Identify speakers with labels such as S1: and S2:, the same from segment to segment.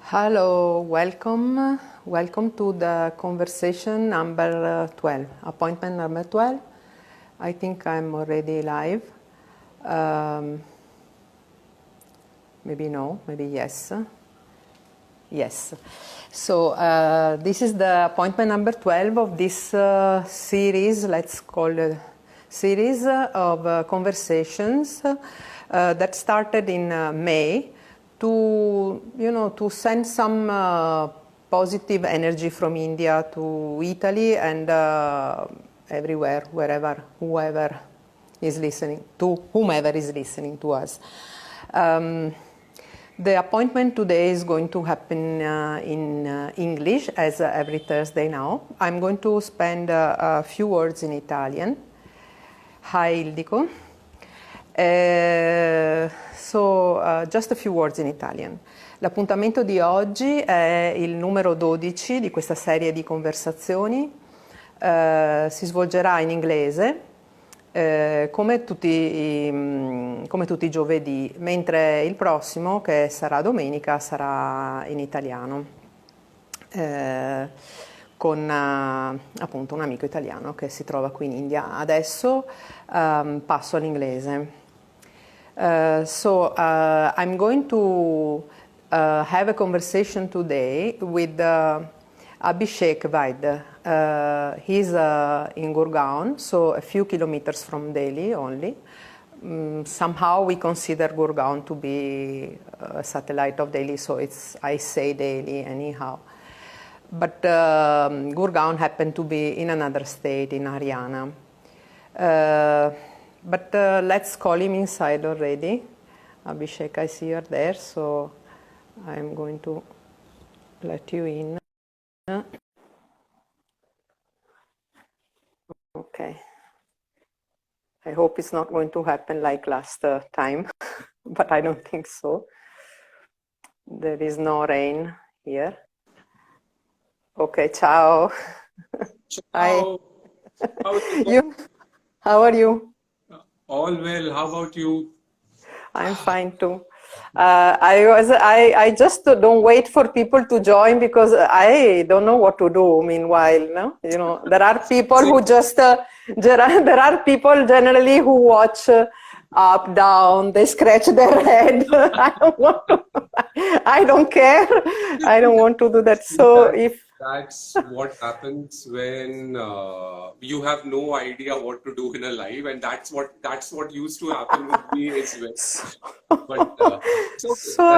S1: Hello, welcome to the conversation number 12, appointment number 12. I think I'm already live. Maybe no, maybe yes. Yes. So this is the appointment number 12 of this series, let's call it series of conversations that started in May to send some positive energy from India to Italy and everywhere, whoever is listening to, whomever is listening to us. The appointment today is going to happen in English, as every Thursday now. I'm going to spend a few words in Italian. Hi Ildico. Just a few words in Italian. L'appuntamento di oggi è il numero 12 di questa serie di conversazioni. Si svolgerà in inglese come tutti i giovedì, mentre il prossimo, che sarà domenica, sarà in italiano con appunto un amico italiano che si trova qui in India. Adesso passo all'inglese. I'm going to have a conversation today with Abhishek Vita. He's in Gurgaon, so a few kilometers from Delhi only. Somehow we consider Gurgaon to be a satellite of Delhi, so I say Delhi anyhow. But Gurgaon happened to be in another state, in Haryana. But let's call him inside already. Abhishek, I see you're there, so I'm going to let you in. Okay. I hope it's not going to happen like last time, but I don't think so. There is no rain here. Okay, ciao.
S2: Ciao.
S1: Hi.
S2: How
S1: How are
S2: are you?
S1: you?
S2: All well. How about you?
S1: I'm fine too. I just don't wait for people to join because I don't know what to do meanwhile. No, there are people who just there are people generally who watch up, down. They scratch their head. I don't care. I don't want to do that. So
S2: That's what happens when you have no idea what to do in a live, and that's what used to happen with me as well. But it's okay.
S1: So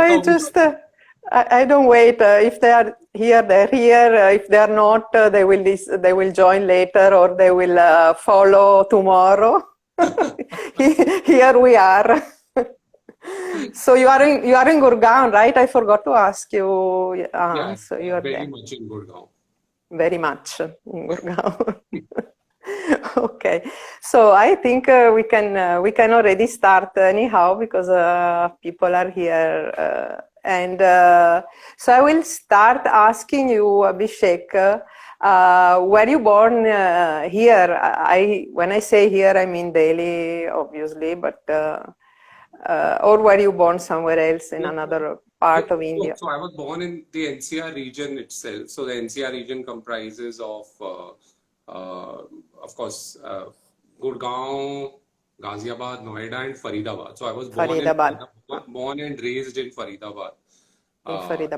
S1: I don't wait. If they are here, they're here. If they are not, they will join later or they will follow tomorrow. Here we are. So you are in Gurgaon, right? I forgot to ask you.
S2: Yeah,
S1: So you are
S2: very
S1: there.
S2: much in Gurgaon.
S1: Very much in Gurgaon. Okay, so I think we can already start anyhow because people are here, and so I will start asking you, Abhishek, were you born here? When I say here, I mean Delhi, obviously, but or were you born somewhere else in another part of India?
S2: So I was born in the NCR region itself. So the NCR region comprises of course, Gurgaon, Ghaziabad, Noida, and Faridabad. So I was born and raised in Faridabad.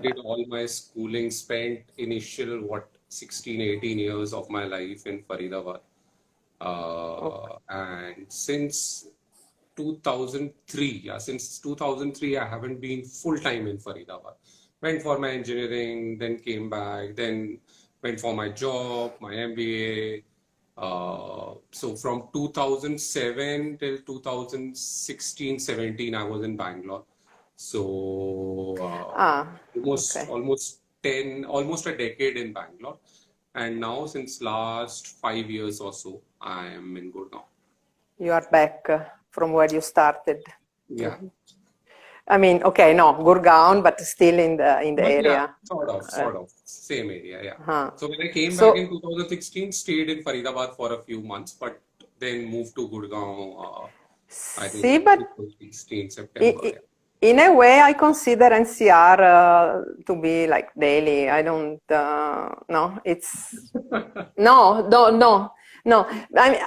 S2: Did all my schooling, spent initial 16, 18 years of my life in Faridabad. And since 2003, I haven't been full-time in Faridabad. Went for my engineering, then came back, then went for my job, my MBA. So from 2007 till 2016-17, I was in Bangalore. So almost a decade in Bangalore. And now since last 5 years or so, I am in Gurgaon.
S1: You are back from where you started.
S2: Yeah.
S1: I mean, okay, no, Gurgaon, but still in the area.
S2: Yeah, sort of, same area, yeah. So when I came back in 2016, stayed in Faridabad for a few months, but then moved to Gurgaon. I think 2016 September.
S1: In a way, I consider NCR to be like Delhi. I don't, no, it's, no, no, no, no. I mean,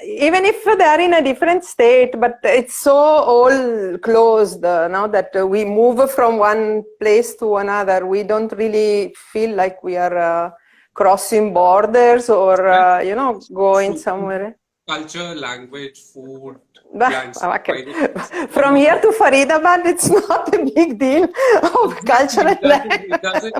S1: even if they are in a different state, but it's so all closed now that we move from one place to another. We don't really feel like we are crossing borders or, going somewhere.
S2: Culture, language, food,
S1: Okay. From here to Faridabad, it's not a big deal of
S2: Exactly.
S1: cultural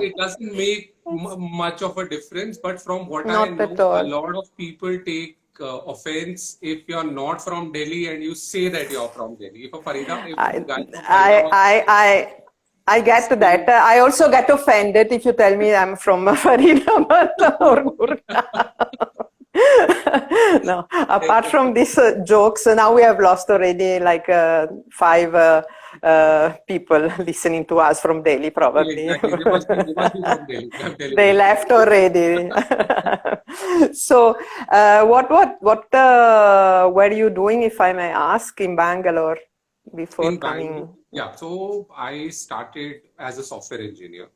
S2: It doesn't make much of a difference. But from what I
S1: not
S2: know,
S1: at
S2: a
S1: all.
S2: lot of people take offense if you're not from Delhi and you say that you're from Delhi. If a
S1: I,
S2: guy from
S1: I,
S2: Faridabad
S1: I, I, I get
S2: say,
S1: that. I also get offended if you tell me I'm from Faridabad or Gurgaon. No, apart from these jokes, now we have lost already like 5 people listening to us from Delhi, probably.
S2: exactly, they must be from Delhi. I'm telling
S1: They
S2: you.
S1: left already. So, what were you doing, if I may ask, in Bangalore before
S2: In Bangalore,
S1: coming?
S2: yeah. So I started as a software engineer,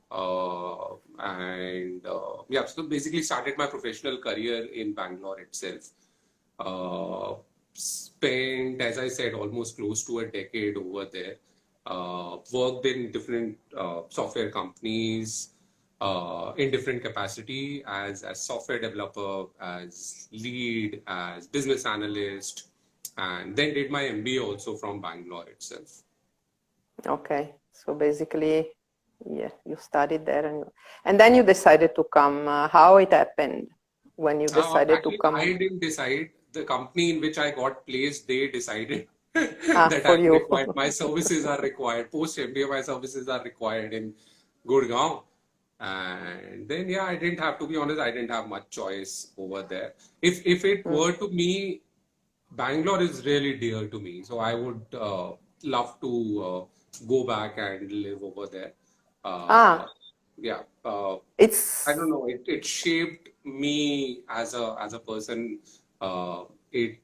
S2: and yeah. So basically, started my professional career in Bangalore itself. Uh, Spent, as I said, almost close to a decade over there. Worked in different software companies in different capacity as software developer, as lead, as business analyst, and then did my MBA also from Bangalore itself.
S1: Okay, so basically, yeah, you studied there, and then you decided to come. How it happened when you decided to
S2: Actually, I
S1: come?
S2: didn't decide. The company in which I got placed, they decided that
S1: For
S2: I'm
S1: you.
S2: required. My services are required. Post MBA, my services are required in Gurgaon. And then, yeah, I didn't have, to be honest, I didn't have much choice over there. If it were to me, Bangalore is really dear to me. So I would love to go back and live over there. Uh,
S1: Ah,
S2: yeah. I don't
S1: it's
S2: know. It shaped me as a person. It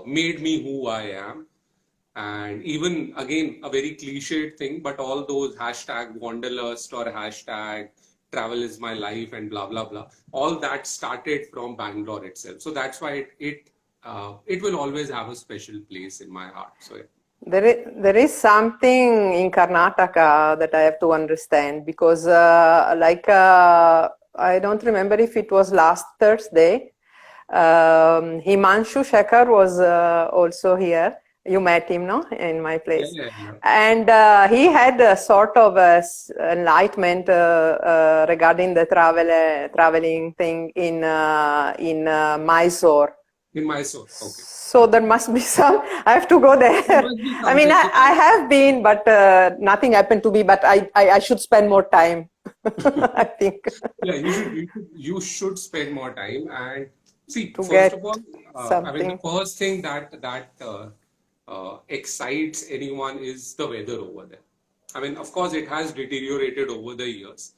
S2: made me who I am. And even again, a very cliched thing, but all those hashtag wanderlust or hashtag travel is my life and blah blah blah, all that started from Bangalore itself. So that's why it will always have a special place in my heart. So yeah.
S1: there is something in Karnataka that I have to understand because, I don't remember if it was last Thursday. Himanshu Shekhar was also here. You met him, no, in my
S2: Yeah,
S1: place,
S2: yeah, yeah.
S1: and he had a sort of enlightenment regarding the traveling thing in Mysore.
S2: In Mysore. Okay.
S1: So there must be some. I have to go
S2: There
S1: there.
S2: must be
S1: I mean,
S2: something. So
S1: I have been, but nothing happened to me. But I should spend more time. I think
S2: yeah, you should spend more time and see.
S1: to
S2: First of
S1: get
S2: all, I mean, the
S1: something.
S2: first thing that excites anyone is the weather over there. I mean, of course, it has deteriorated over the years,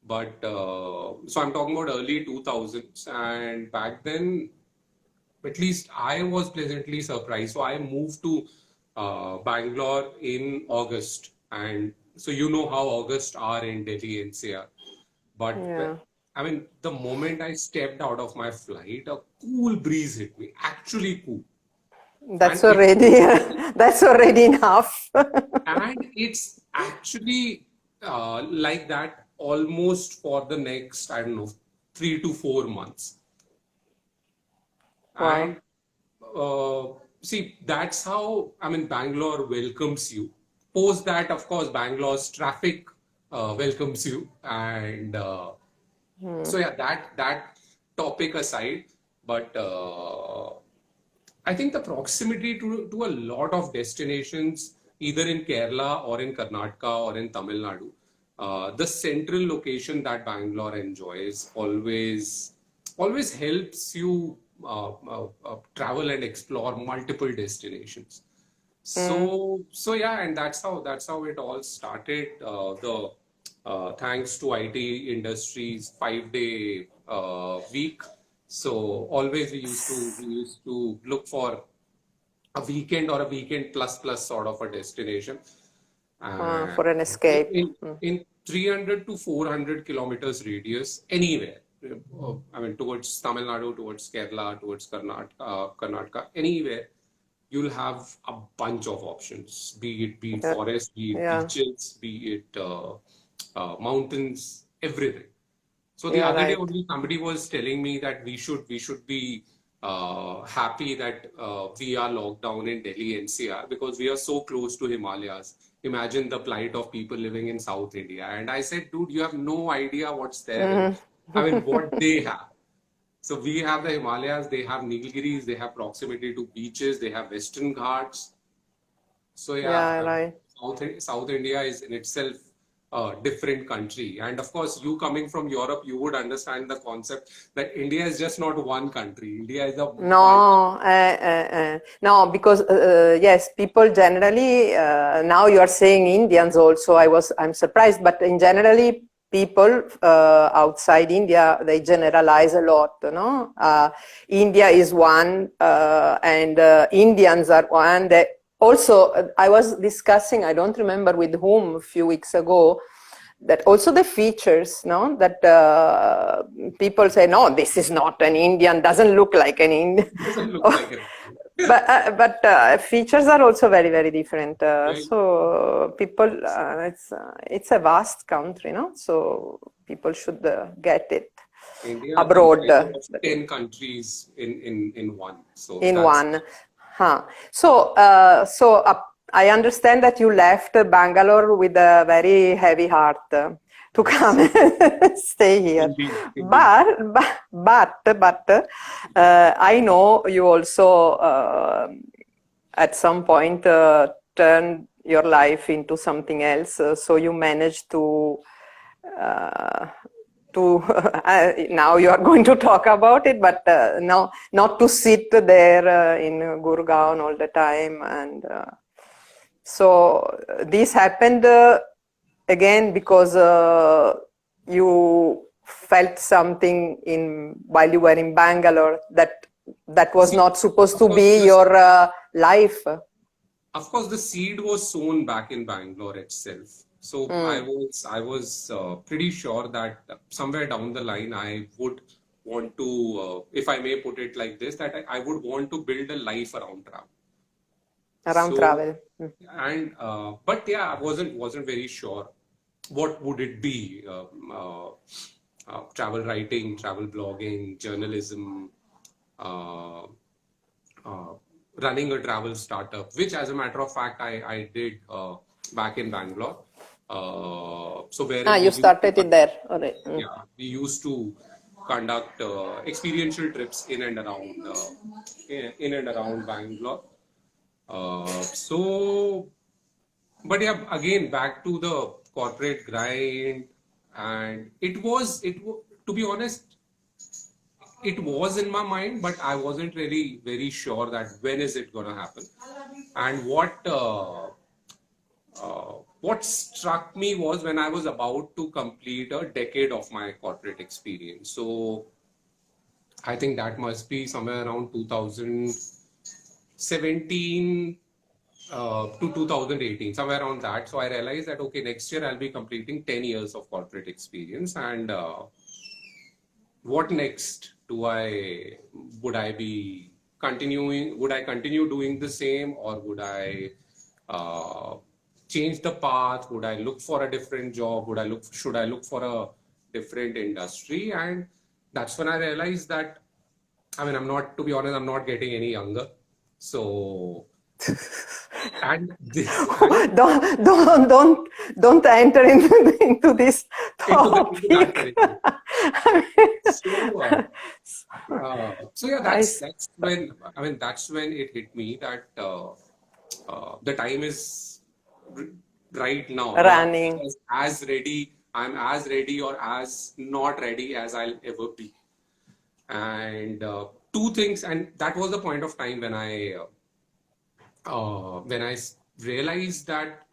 S2: but so I'm talking about early 2000s, and back then, at least I was pleasantly surprised. So I moved to Bangalore in August, and so you know how August are in Delhi NCR. But
S1: Yeah,
S2: I mean, the moment I stepped out of my flight, a cool breeze hit me, actually cool.
S1: that's
S2: And it's
S1: already that's already enough.
S2: actually like that almost for the next, I don't know, 3 to 4 months.
S1: Wow.
S2: And see, that's how, I mean, Bangalore welcomes you. Post that, of course, Bangalore's traffic welcomes you. And so, yeah, that topic aside, but I think the proximity to a lot of destinations, either in Kerala or in Karnataka or in Tamil Nadu, the central location that Bangalore enjoys always helps you travel and explore multiple destinations. So yeah, and that's how it all started. The Thanks to IT industries 5 day week. So always we used to look for a weekend or a weekend plus plus sort of a destination.
S1: For an escape.
S2: In 300 to 400 kilometers radius, anywhere. I mean, towards Tamil Nadu, towards Kerala, towards Karnataka, anywhere, you'll have a bunch of options. Be it forest, be it beaches, be it mountains, everything. So the other day only somebody was telling me that we should be happy that we are locked down in Delhi NCR because we are so close to Himalayas. Imagine the plight of people living in South India. And I said, dude, you have no idea what's there. I mean, what they have. So we have the Himalayas, they have Nilgiris, they have proximity to beaches, they have Western Ghats. So South India is in itself a different country. And of course, you coming from Europe, you would understand the concept that India is just not one country. India is a
S1: no, because yes, people generally now you are saying Indians also. I'm surprised, but in generally people outside India, they generalize a lot, no? India is one, and Indians are one. Also, I was discussing, I don't remember with whom, a few weeks ago, that also the features, no, that people say, no, this is not an Indian, doesn't look like an Indian.
S2: Doesn't look like it.
S1: But features are also very, very different. So people, it's a vast country, no? So people should get it.
S2: India
S1: abroad.
S2: 10 countries in one. So
S1: in one. So I understand that you left Bangalore with a very heavy heart to come and stay here.
S2: Indeed.
S1: But I know you also at some point turned your life into something else. So you managed to now you are going to talk about it, but no, not to sit there in Gurgaon all the time. And so this happened again because you felt something while you were in Bangalore that was not supposed to be your life.
S2: Of course, the seed was sown back in Bangalore itself. So I was pretty sure that somewhere down the line I would want to, if I may put it like this, that I would want to build a life around travel.
S1: Travel.
S2: And but yeah, I wasn't very sure what would it be. Travel writing, travel blogging, journalism, running a travel startup, which as a matter of fact I did back in Bangalore. So where
S1: you started it there.
S2: Yeah, we used to conduct experiential trips in and around Bangalore. But yeah, again back to the corporate grind, and to be honest, it was in my mind, but I wasn't really very sure that when is it gonna happen, and what struck me was when I was about to complete a decade of my corporate experience. So I think that must be somewhere around 2017 to 2018, somewhere around that. So I realized that, okay, next year I'll be completing 10 years of corporate experience. And what next? Would I continue doing the same, or would I change the path? Would I look for a different job? Should I look for a different industry? And that's when I realized that, I mean, to be honest, I'm not getting any younger. So, and this,
S1: don't enter into this topic.
S2: So yeah, that's when it hit me that the time is right now.
S1: Running.
S2: I'm as ready or as not ready as I'll ever be. And two things, and that was the point of time when I realized that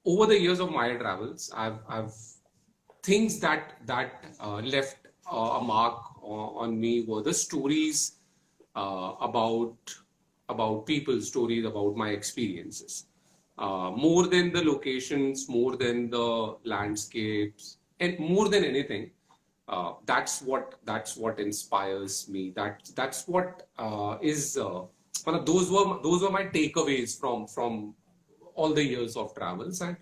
S2: over the years of my travels, I've things that left a mark on me were the stories about people, stories about my experiences. more than the locations, more than the landscapes, and more than anything, that's what inspires me. That's what is one of those were my takeaways from all the years of travels, and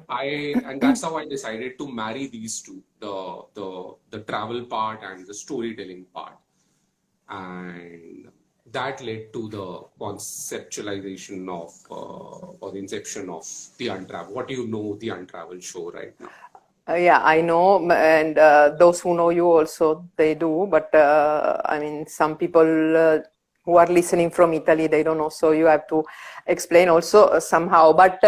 S2: and that's how I decided to marry these two, the travel part and the storytelling part, and that led to the conceptualization of or the inception of the Untravel. What do you know the Untravel show right now?
S1: Yeah, I know, and those who know you also, they do. But I mean, some people who are listening from Italy, they don't know. So you have to explain also somehow. But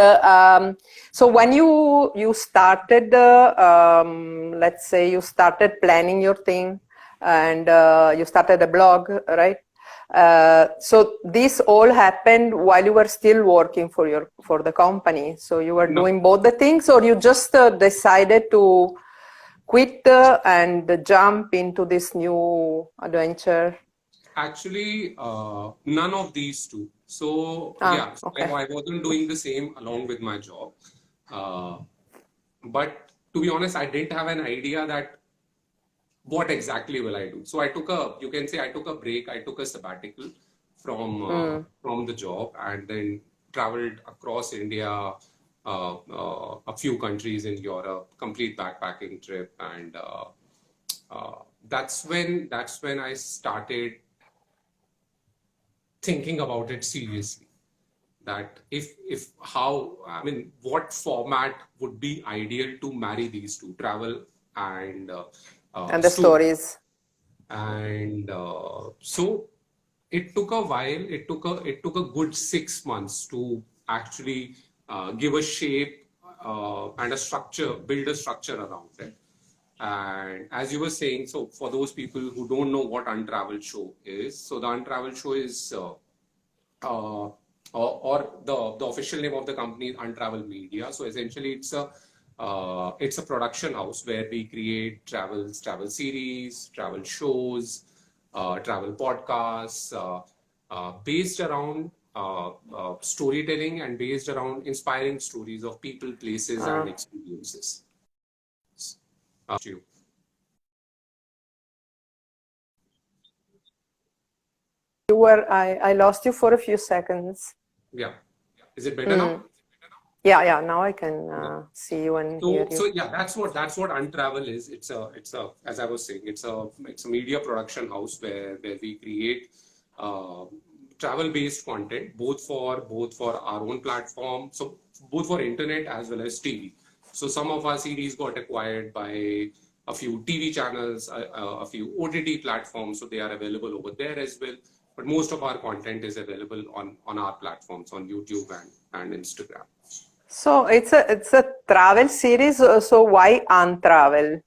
S1: so when you started, let's say you started planning your thing, and you started a blog, right? So this all happened while you were still working for the company. So you were
S2: No,
S1: doing both the things, or you just decided to quit and jump into this new adventure?
S2: actually, none of these two. So yeah,
S1: Okay.
S2: I wasn't doing the same along with my job. Uh, but to be honest, I didn't have an idea that what exactly will I do. So you can say I took a break. I took a sabbatical from the job, and then traveled across India, a few countries in Europe, complete backpacking trip, and that's when I started thinking about it seriously. That if how I mean, what format would be ideal to marry these two, travel and
S1: And the
S2: story.
S1: stories.
S2: And so it took a while. It took a good 6 months to actually give a shape and a structure, build a structure around it. And as you were saying, so for those people who don't know what Untravel Show is, so the Untravel Show is uh, or the official name of the company is Untravel Media. So essentially, it's a production house where we create travel series, travel shows, travel podcasts, based around storytelling and based around inspiring stories of people, places, and experiences. You.
S1: I lost you for a few seconds.
S2: Yeah. Is it better now?
S1: Yeah. Now I can see you and hear you.
S2: So yeah, that's what Untravel is. It's a as I was saying, it's a media production house where we create travel based content both for our own platform, so both for internet as well as TV. So some of our series got acquired by a few TV channels, a few OTT platforms, so they are available over there as well. But most of our content is available on our platforms, on YouTube and Instagram.
S1: So it's a travel series. So why Untravel?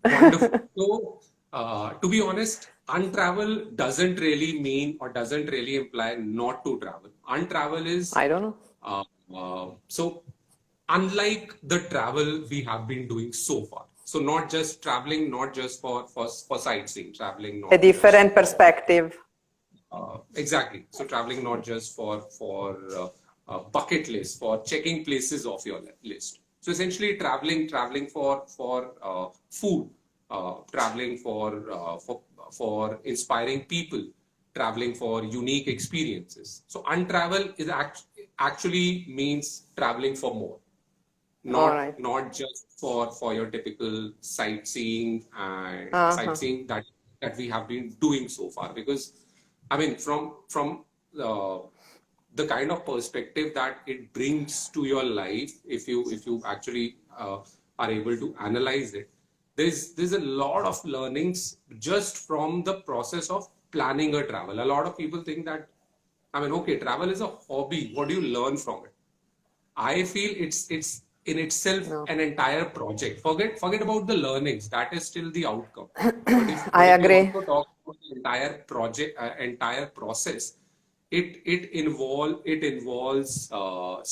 S2: Wonderful. So, to be honest, untravel doesn't really mean or doesn't really imply not to travel. Untravel is
S1: I don't know.
S2: so unlike the travel we have been doing so far. So not just traveling, not just for sightseeing, traveling
S1: A
S2: not just
S1: different
S2: for
S1: perspective.
S2: exactly. So traveling not just for bucket list, for checking places off your list. So essentially, traveling for food, traveling for inspiring people, traveling for unique experiences. So untravel is actually means traveling for more,
S1: All
S2: not
S1: right.
S2: not just for your typical sightseeing and sightseeing that we have been doing so far. Because I mean, from the kind of perspective that it brings to your life, if you actually are able to analyze it, there's a lot of learnings just from the process of planning a travel. A lot of people think that, I mean, okay, travel is a hobby. What do you learn from it? I feel it's in itself
S1: No,
S2: an entire project. Forget about the learnings. That is still the outcome. But if
S1: I
S2: but if we
S1: agree.
S2: also talk about the entire project, entire process, it involves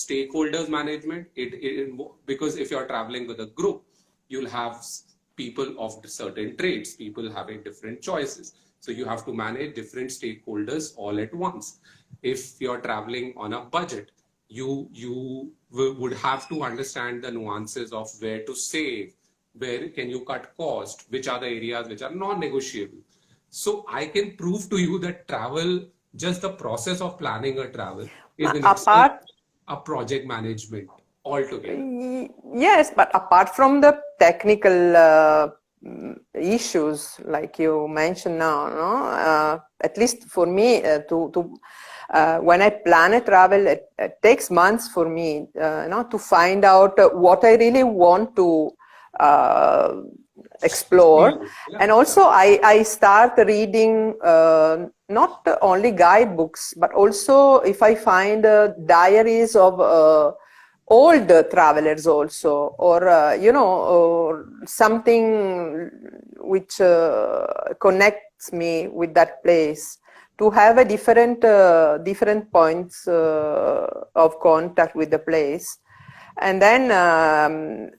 S2: stakeholders management. Because if you're traveling with a group, you'll have people of certain traits, people having different choices. So you have to manage different stakeholders all at once. If you're traveling on a budget, you would have to understand the nuances of where to save, where can you cut cost, which are the areas which are non-negotiable. So I can prove to you that travel, just the process of planning a travel, is in itself
S1: Apart,
S2: a project management altogether.
S1: yes, but apart from the technical issues like you mentioned now, no? At least for me, when I plan a travel, it takes months for me, to find out what I really want to explore.
S2: Yeah,
S1: And also I start reading not only guidebooks, but also if I find diaries of old travelers also, or or something which connects me with that place, to have a different points of contact with the place. And then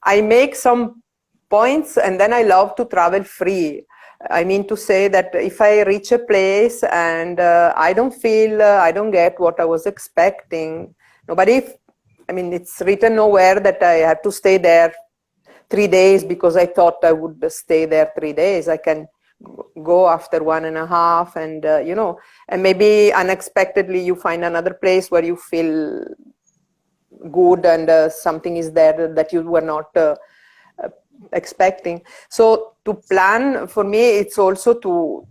S1: I make some points, and then I love to travel free. I mean to say that if I reach a place and I don't feel, I don't get what I was expecting, nobody, I mean, it's written nowhere that I have to stay there 3 days because I thought I would stay there 3 days. I can go after 1.5, and and maybe unexpectedly you find another place where you feel good, and something is there that you were not expecting. So to plan, for me, it's also to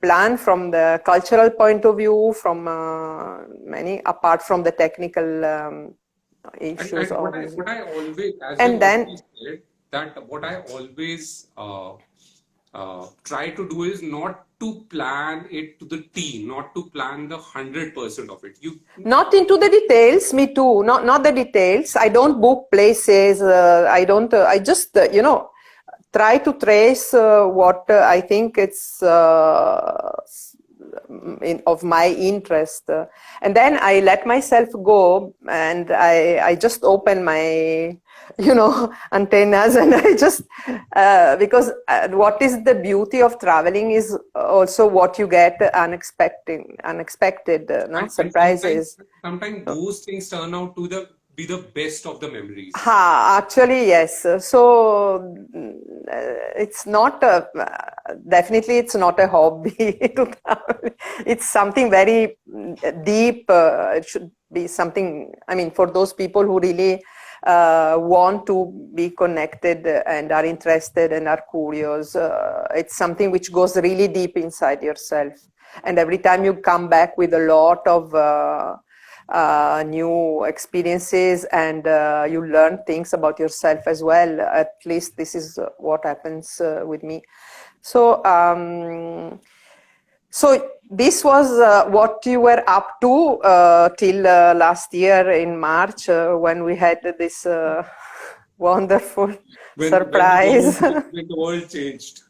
S1: plan from the cultural point of view, from many, apart from the technical issues.
S2: And what I always, as you
S1: And then,
S2: always said, that what I always try to do is not to plan it to the T, not to plan the 100% of it.
S1: not into the details, me too, not the details. I don't book places. I don't, I just, try to trace what I think it's of my interest, and then I let myself go, and I just open my antennas, and I just because what is the beauty of traveling is also what you get unexpected
S2: and
S1: surprises.
S2: sometimes those things turn out to be the best of the memories.
S1: Actually, yes. So it's not definitely it's not a hobby to travel. It's something very deep. It should be something, I mean, for those people who really want to be connected and are interested and are curious. It's something which goes really deep inside yourself. And every time you come back with a lot of new experiences, and you learn things about yourself as well. At least this is what happens with me. So so this was what you were up to till last year in March, when we had this wonderful surprise.
S2: When the world changed.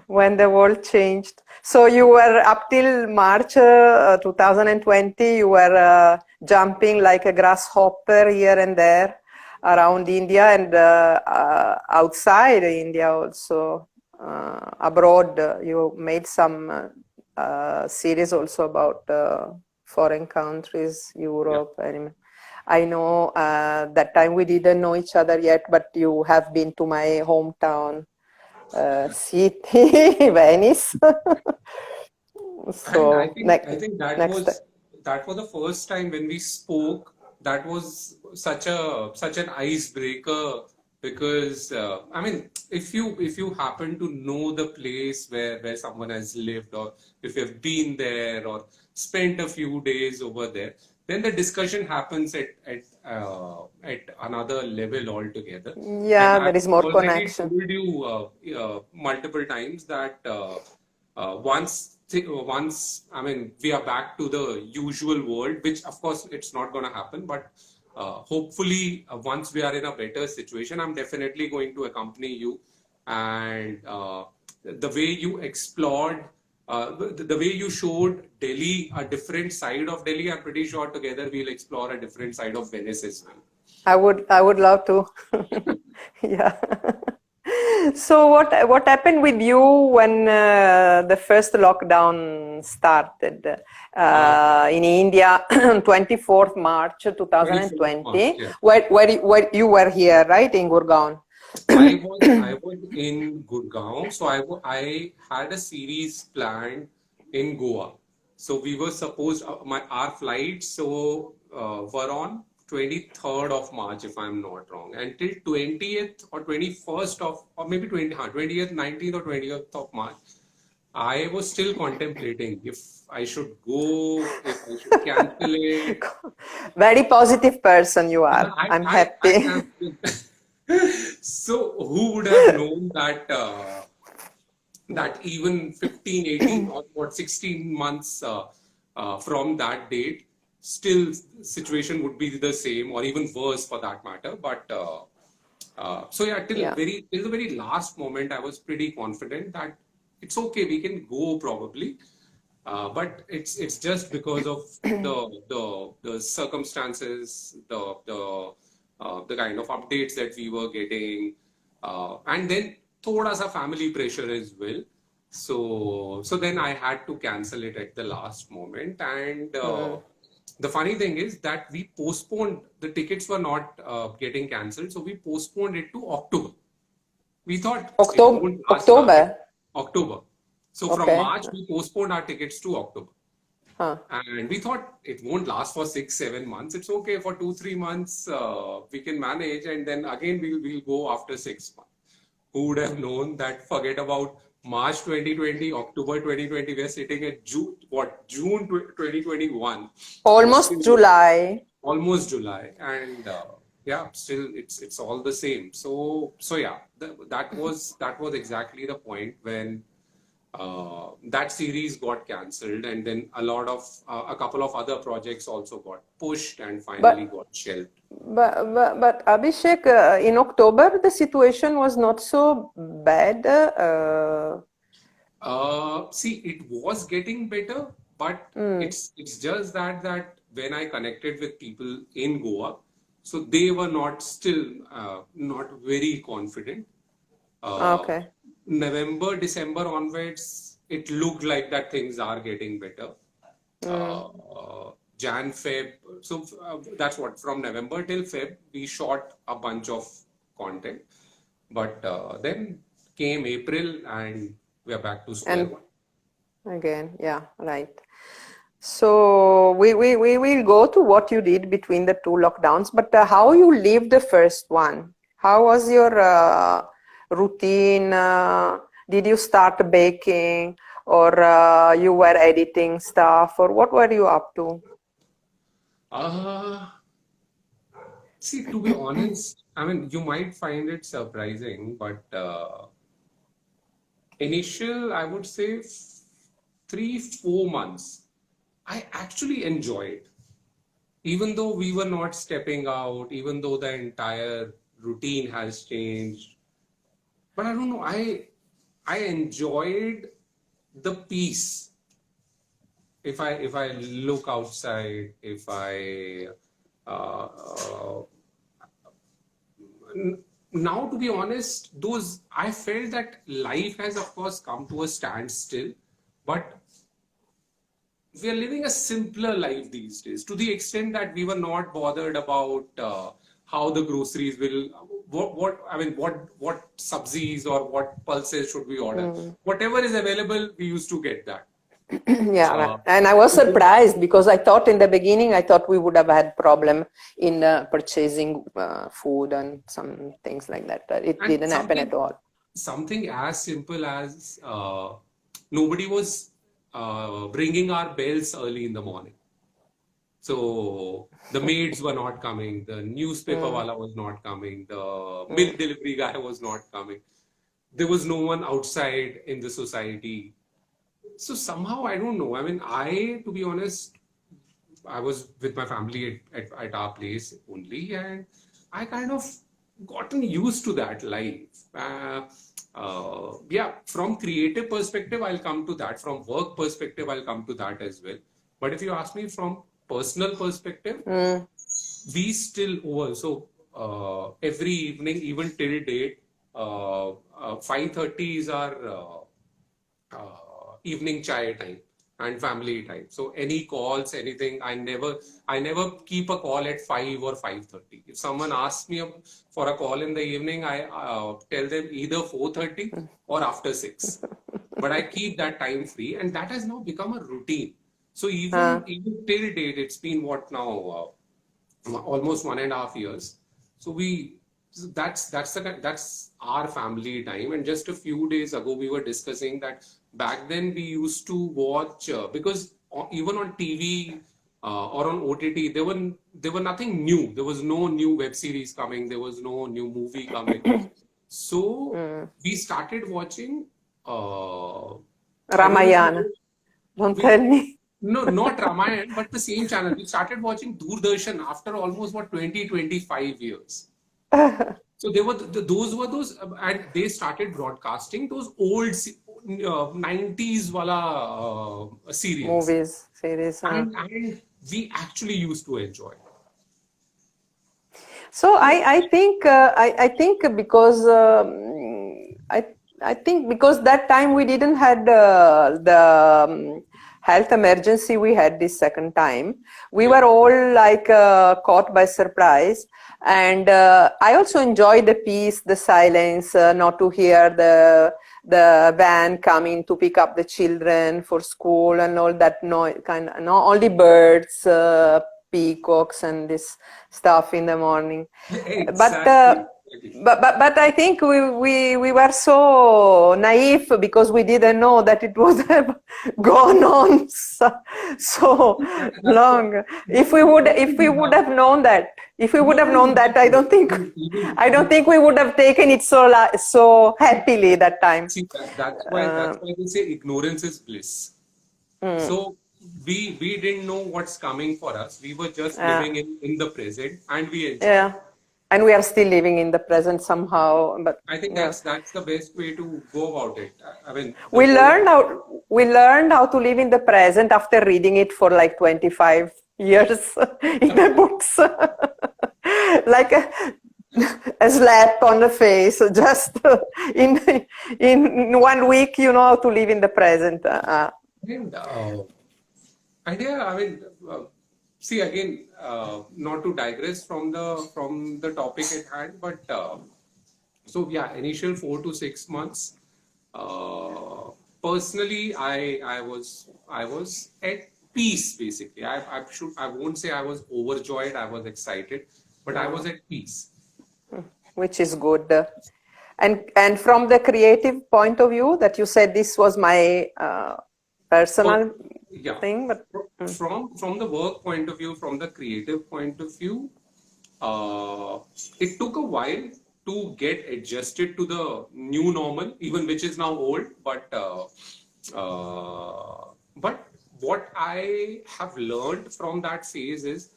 S1: When the world changed. So you were up till March 2020, you were jumping like a grasshopper here and there around India, and outside India also, abroad. You made some series also about foreign countries, Europe.
S2: Yeah.
S1: I know that time we didn't know each other yet, but you have been to my hometown city, Venice.
S2: And
S1: So
S2: I think that was the first time when we spoke. That was such an icebreaker, because I mean, if you happen to know the place where someone has lived, or if you've been there or spent a few days over there, then the discussion happens at another level altogether.
S1: yeah,
S2: And
S1: there
S2: I've
S1: is more
S2: already
S1: connection.
S2: told you multiple times that once I mean we are back to the usual world, which of course it's not going to happen, but hopefully once we are in a better situation, I'm definitely going to accompany you. And the way you explored, the way you showed Delhi, a different side of Delhi, I'm pretty sure together we'll explore a different side of Venice as well.
S1: I would love to. Yeah. So what happened with you when the first lockdown started in India, 24th March
S2: 24th March,
S1: 2020,
S2: yeah.
S1: where you were here, right, in Gurgaon?
S2: I was in Gurgaon, so I had a series planned in Goa. So we were supposed our flights were on 23rd of March, if I'm not wrong, until 20th or 21st of, or maybe 20th, 19th or 20th of March. I was still contemplating if I should go, if I should cancel it.
S1: Very positive person you are. I'm
S2: I
S1: happy.
S2: am. So who would have known that that even 15, 18 or what 16 months from that date, still situation would be the same or even worse for that matter. But so yeah,
S1: Yeah.
S2: till the very last moment, I was pretty confident that it's okay, we can go probably. But it's just because of the circumstances, the kind of updates that we were getting, and then thoda sa family pressure as well. So then I had to cancel it at the last moment, and the funny thing is that we postponed, the tickets were not getting cancelled, so we postponed it to October. We thought it
S1: October.
S2: won't last
S1: October.
S2: October. So from
S1: Okay.
S2: March, we postponed our tickets to October.
S1: Huh.
S2: And we thought it won't last for 6, 7 months. It's okay for 2, 3 months. We can manage, and then again we'll go after 6 months. Who would have known that? Forget about March 2020, October 2020. We're sitting at June 2021, and
S1: Almost
S2: still
S1: July.
S2: almost July, and yeah, still it's all the same. So yeah, that was exactly the point when that series got cancelled, and then a couple of other projects also got pushed and finally
S1: But
S2: got shelved.
S1: but Abhishek, in October the situation was not so bad.
S2: See, it was getting better, but it's just that when I connected with people in Goa, so they were not very confident. Uh,
S1: Okay.
S2: November, December onwards, it looked like that things are getting better. Jan, Feb, so that's what, from November till Feb, we shot a bunch of content. But then came April and we are back to square
S1: And
S2: one.
S1: again, yeah, right. So we will go to what you did between the two lockdowns, but how you lived the first one? How was your routine? Did you start baking, or you were editing stuff, or what were you up to?
S2: Uh, See, to be honest, I mean, you might find it surprising, but I would say 3, 4 months, I actually enjoyed. Even though we were not stepping out, even though the entire routine has changed, but I don't know, I enjoyed the peace. If I look outside, if I uh, now, to be honest, those I felt that life has of course come to a standstill, but we are living a simpler life these days, to the extent that we were not bothered about how the groceries will, what I mean, what subsidies or what pulses should we order. Whatever is available, we used to get that.
S1: Yeah,
S2: Uh,
S1: and I was
S2: so
S1: surprised because I thought in the beginning I thought we would have had problem in purchasing food and some things like that. It
S2: and
S1: didn't happen at all.
S2: something as simple as nobody was ringing our bells early in the morning. So the maids were not coming, the newspaper wala was not coming, the milk delivery guy was not coming. There was no one outside in the society. So somehow, I don't know. I mean, to be honest, I was with my family at our place only, and I kind of gotten used to that life. Yeah, from creative perspective, I'll come to that. From work perspective, I'll come to that as well. But if you ask me from personal perspective, we still over. So every evening, even till date, 5:30 is our evening chai time and family time. So any calls, anything, I never keep a call at 5 or 5:30. If someone asks me for a call in the evening, I tell them either 4:30 or after 6. But I keep that time free, and that has now become a routine. So even till date, it's been what now, almost 1.5 years. So that's our family time. And just a few days ago, we were discussing that back then we used to watch because even on TV or on OTT, there were nothing new. There was no new web series coming. There was no new movie coming. So we started watching I don't know if you
S1: Ramayana.
S2: know,
S1: Don't
S2: we
S1: tell me.
S2: no, not Ramayana, but the same channel. We started watching Doordarshan after almost 25 years. So they were and they started broadcasting those old 90s wala serials,
S1: Movies, series.
S2: and we actually used to enjoy.
S1: So I think because I think because that time we didn't had the health emergency we had this second time. We were all like caught by surprise, and I also enjoyed the peace, the silence, not to hear the van coming to pick up the children for school and all that noise, kind of, no, only birds, peacocks and this stuff in the morning.
S2: Exactly.
S1: But I think we were so naive because we didn't know that it would have gone on so
S2: That's what,
S1: long. If we would have known that,
S2: no,
S1: I don't think we would have taken it so happily that time.
S2: see, that's why they say ignorance is bliss. So we didn't know what's coming for us. We were just living in the present, and we enjoyed.
S1: Yeah, and we are still living in the present somehow. But
S2: I think
S1: yeah,
S2: that's the best way to go about it. I mean, the
S1: we
S2: whole
S1: learned how to live in the present after reading it for like 25 years in the books. Like a slap on the face, just in in 1 week, you know how to live in the present.
S2: and idea. I mean, see again, not to digress from the topic at hand, but so yeah, initial 4 to 6 months. Uh, Personally, I was at peace basically. I won't say I was overjoyed. I was excited, but I was at peace.
S1: Which is good. And from the creative point of view, that you said this was my
S2: But
S1: personal
S2: yeah,
S1: thing, but
S2: from the work point of view, from the creative point of view, uh, it took a while to get adjusted to the new normal, even which is now old. But what I have learned from that phase is,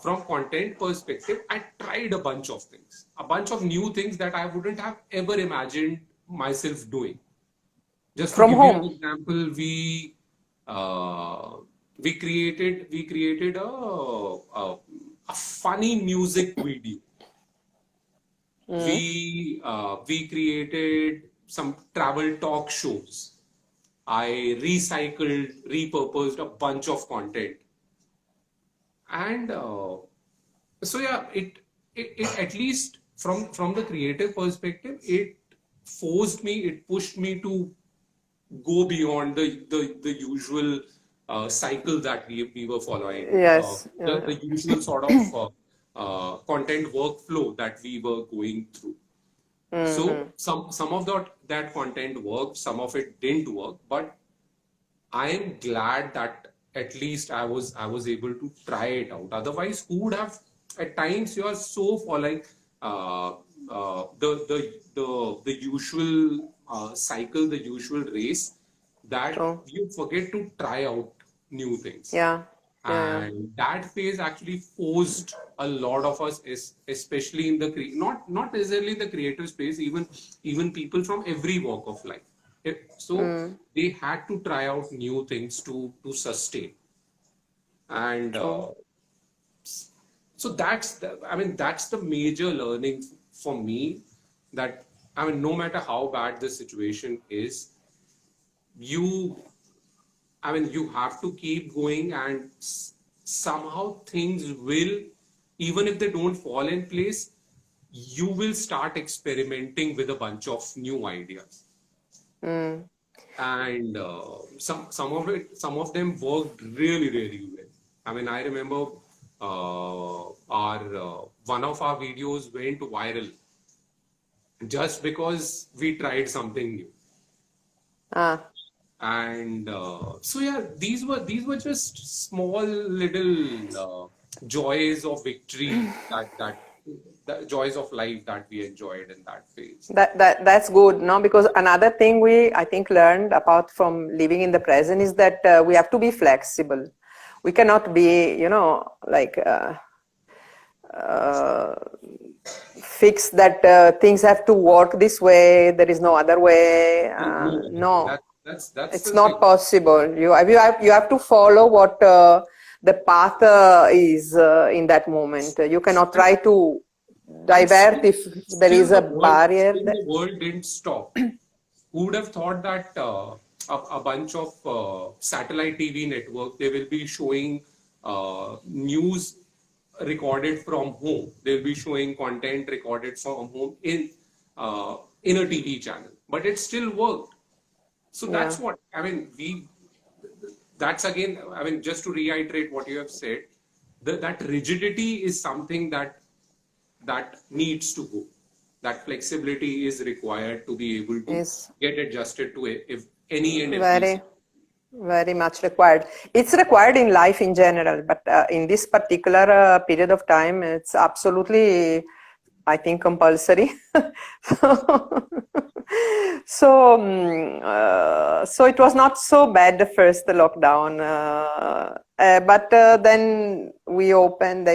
S2: from content perspective, I tried a bunch of things, a bunch of new things that I wouldn't have ever imagined myself doing. Just to
S1: from
S2: give you an
S1: home.
S2: example, uh, we created a funny music video. We created some travel talk shows. I repurposed a bunch of content, and so yeah, it at least from the creative perspective, it pushed me to go beyond the usual cycle that we were following,
S1: Yes. Yeah,
S2: the usual sort of content workflow that we were going through. So some of that content worked, some of it didn't work, but I am glad that at least I was able to try it out. Otherwise, who would have? At times, you are so following the usual cycle, the usual race, that
S1: true.
S2: you forget to try out new things.
S1: Yeah. Yeah. Yeah.
S2: And that phase actually forced a lot of us, especially in the not necessarily in the creative space, even people from every walk of life. So they had to try out new things to sustain. And
S1: True.
S2: so that's the major learning for me, that I mean, no matter how bad the situation is, you, I mean, you have to keep going, and somehow things will, even if they don't fall in place, you will start experimenting with a bunch of new ideas. And some of them worked really, really well. I mean, I remember our one of our videos went viral just because we tried something new. And so yeah, these were just small little joys of victory, that the joys of life that we enjoyed in that phase.
S1: That's good, no? Because another thing we, I think, learned apart from living in the present is that we have to be flexible. We cannot be, like fixed that things have to work this way. There is no other way. No,
S2: that's
S1: it's
S2: the
S1: not
S2: thing.
S1: possible. You have to follow what the path is in that moment. You cannot try to divert if there is a barrier.
S2: Still the world didn't stop. Who would have thought that a bunch of satellite TV network, they will be showing news recorded from home. They'll be showing content recorded from home in a TV channel, but it still worked. So that's what I mean. That's again, I mean, just to reiterate what you have said, that rigidity is something that needs to go. That flexibility is required to be able to get adjusted to it if any and every.
S1: Very much required. It's required in life in general, but in this particular period of time, it's absolutely, I think, compulsory. So it was not so bad the first lockdown, but then they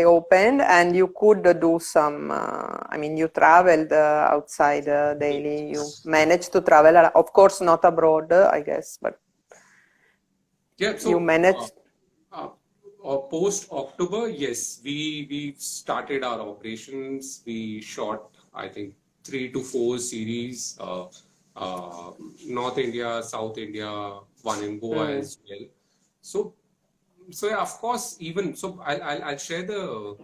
S1: opened, and you could do some. I mean, you traveled outside Delhi. You managed to travel, of course, not abroad, I guess, but.
S2: Yeah, so
S1: you managed.
S2: Post October, yes, we started our operations. We shot, I think, 3 to 4 series, North India, South India, one in Goa as well. So yeah, of course, even so, I'll share the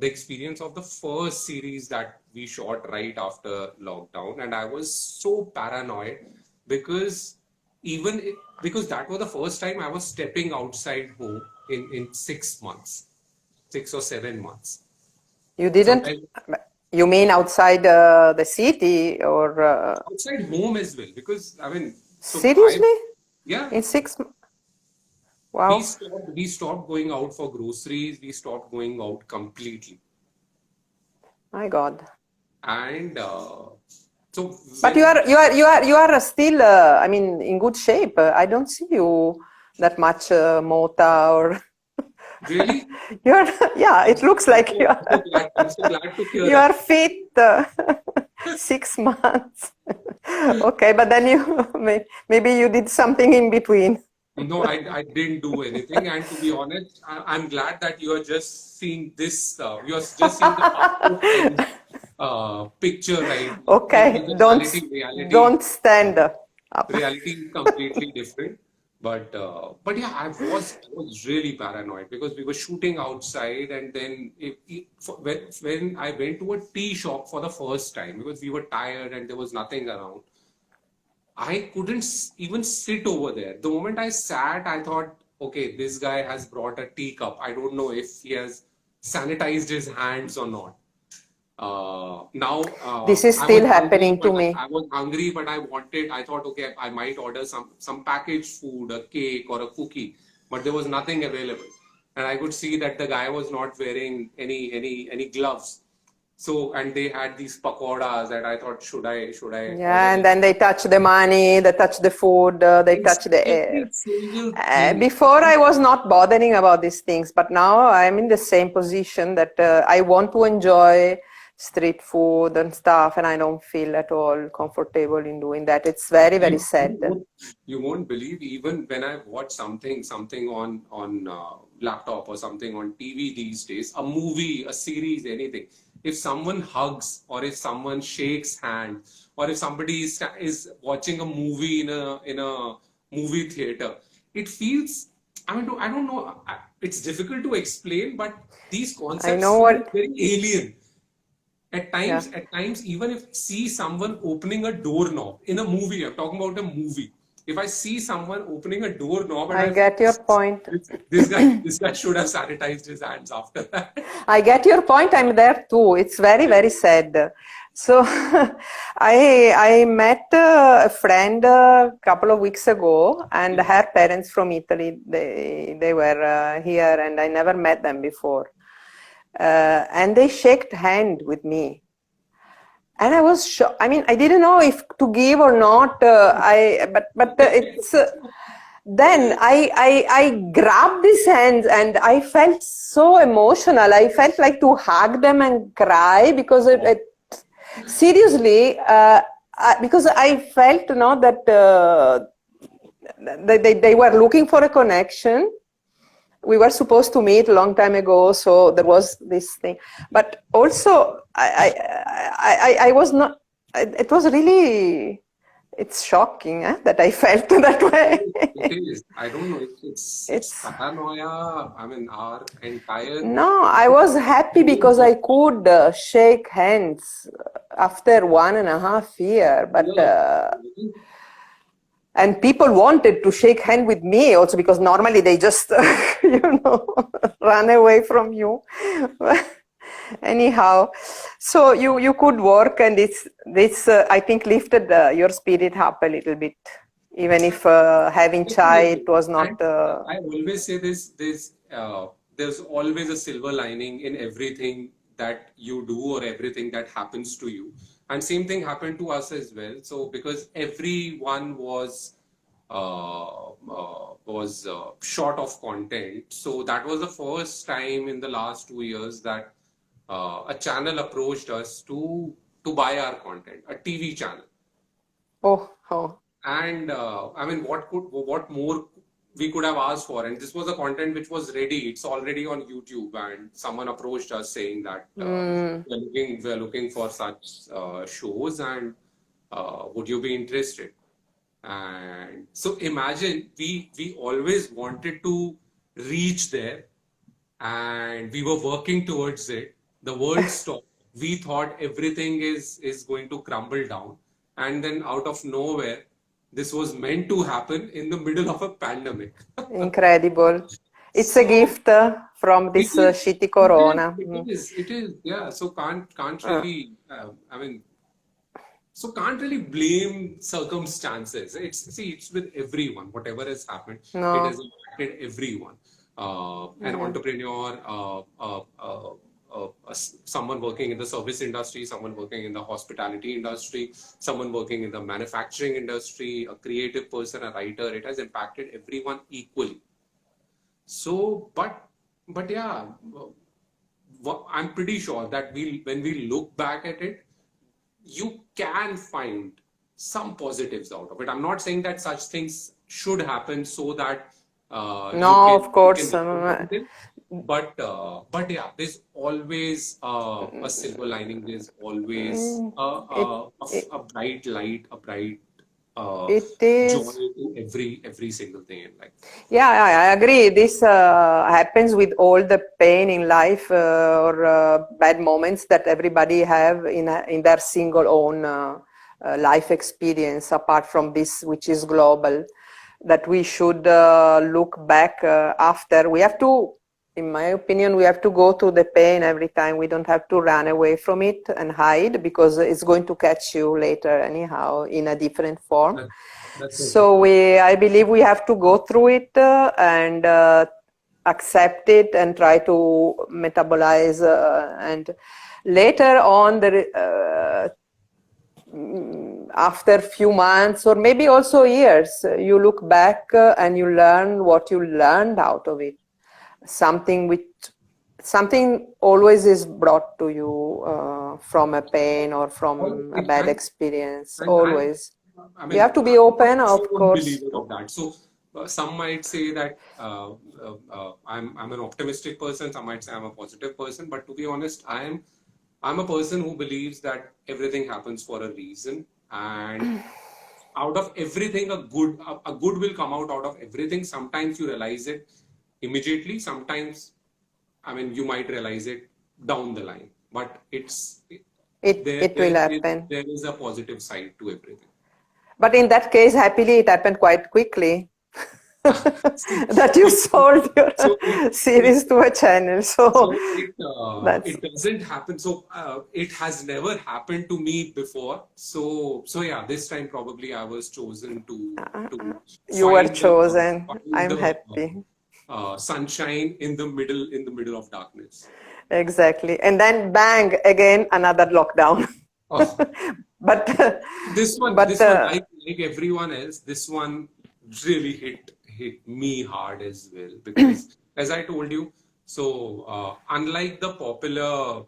S2: experience of the first series that we shot right after lockdown, and I was so paranoid because because that was the first time I was stepping outside home in 6 months, 6 or 7 months.
S1: You didn't? You mean outside the city or
S2: outside home as well? Because I mean,
S1: seriously?
S2: Yeah.
S1: In 6 months? Wow.
S2: We stopped going out for groceries. We stopped going out completely.
S1: My God.
S2: And so.
S1: But you are still. I mean, in good shape. I don't see you that much mota or.
S2: Really?
S1: Yeah. It looks like you are.
S2: I'm so glad to hear
S1: you are fit. 6 months. Okay, but then maybe you did something in between.
S2: No, I didn't do anything. And to be honest, I'm glad that you are just seeing this. You're just seeing the picture, right?
S1: Okay, don't stand up.
S2: Reality is completely different. But yeah, I was really paranoid because we were shooting outside, and then when I went to a tea shop for the first time because we were tired and there was nothing around, I couldn't even sit over there. The moment I sat, I thought, okay, this guy has brought a teacup. I don't know if he has sanitized his hands or not. Now
S1: this is still happening to me.
S2: I was hungry, but I thought, okay, I might order some packaged food, a cake or a cookie, but there was nothing available. And I could see that the guy was not wearing any gloves. So, and they had these pakoras that I thought, should I?
S1: Yeah, and then they touch the money, they touch the food, they touch the air. Before I was not bothering about these things, but now I'm in the same position that I want to enjoy street food and stuff, and I don't feel at all comfortable in doing that. It's very, very sad.
S2: You won't believe, even when I watch something on laptop or something on TV these days, a movie, a series, anything. if someone hugs, or if someone shakes hands, or if somebody is watching a movie in a movie theater, it feels, I don't know, it's difficult to explain, but these
S1: I
S2: concepts
S1: know
S2: feel
S1: what.
S2: very alien.
S1: Yeah.
S2: At times, even if see someone opening a doorknob in a movie, I'm talking about a movie. If I see someone opening a doorknob and
S1: I
S2: I feel
S1: get your point.
S2: this guy should have sanitized his hands after that.
S1: I get your point. I'm there too. It's very, very sad. So I met a friend a couple of weeks ago, and her parents from Italy. They were here, and I never met them before. And they shook hand with me, and I was shocked. I mean, I didn't know if to give or not. But it's. Then I grabbed his hands and I felt so emotional. I felt like to hug them and cry because seriously, because I felt, you know, that they were looking for a connection. We were supposed to meet a long time ago, so there was this thing. But also, I was not. It was really. It's shocking that I felt that way.
S2: It is. I don't know. It's
S1: It's
S2: paranoia. I mean, our entire
S1: No, I was happy because I could shake hands after 1.5 years, but and people wanted to shake hand with me also because normally they just run away from you. Anyhow, so you could work, and this I think lifted your spirit up a little bit, even if having child was not.
S2: I always say there's always a silver lining in everything that you do or everything that happens to you. And same thing happened to us as well. So because everyone was short of content, so that was the first time in the last 2 years that a channel approached us to buy our content, a TV channel.
S1: Oh.
S2: And I mean, what more we could have asked for? And this was a content which was ready. It's already on YouTube, and someone approached us saying that we're looking for such shows, and would you be interested? And so imagine we always wanted to reach there, and we were working towards it. The world stopped. We thought everything is going to crumble down, and then out of nowhere, this was meant to happen in the middle of a pandemic.
S1: Incredible. It's a
S2: So
S1: gift from
S2: it
S1: this
S2: is,
S1: shitty corona.
S2: it is, yeah. So can't really, I mean, so can't really blame circumstances. It's with everyone. Whatever has happened, it has
S1: No.
S2: impacted everyone. An entrepreneur, someone working in the service industry, someone working in the hospitality industry, someone working in the manufacturing industry, a creative person, a writer. It has impacted everyone equally. So, but yeah, I'm pretty sure that when we look back at it, you can find some positives out of it. I'm not saying that such things should happen so that
S1: No, of
S2: you can
S1: course.
S2: learn from them. But yeah, there's always a silver lining. There's always
S1: It,
S2: a bright light, a bright
S1: it
S2: joy
S1: is.
S2: to every single thing in life.
S1: Yeah, I agree. This happens with all the pain in life or bad moments that everybody have in their single own life experience, apart from this, which is global, that we should look back after. We have to, in my opinion, we have to go through the pain every time. We don't have to run away from it and hide, because it's going to catch you later anyhow in a different form.
S2: That's
S1: So I believe we have to go through it and accept it and try to metabolize and later on after a few months or maybe also years, you look back and you learn what you learned out of it. Something always is brought to you from a pain or from a bad experience.
S2: and
S1: Always.
S2: I
S1: You
S2: mean,
S1: have to be
S2: I'm
S1: open,
S2: a
S1: of
S2: firm
S1: course.
S2: believer of that. So some might say that I'm an optimistic person. Some might say I'm a positive person. But to be honest, I'm a person who believes that everything happens for a reason, and out of everything, a good will come out of everything. Sometimes you realize it immediately. Sometimes, I mean, you might realize it down the line, but
S1: it will happen.
S2: There is a positive side to everything.
S1: But in that case, happily, it happened quite quickly. That you sold your series to a channel. So
S2: it doesn't happen. So it has never happened to me before. So yeah, this time probably I was chosen to
S1: you were chosen. I'm happy.
S2: Sunshine in the middle of darkness.
S1: Exactly. And then bang, again another lockdown.
S2: Oh.
S1: But
S2: this one, like everyone else, this one really hit me hard as well, because as I told you, so unlike the popular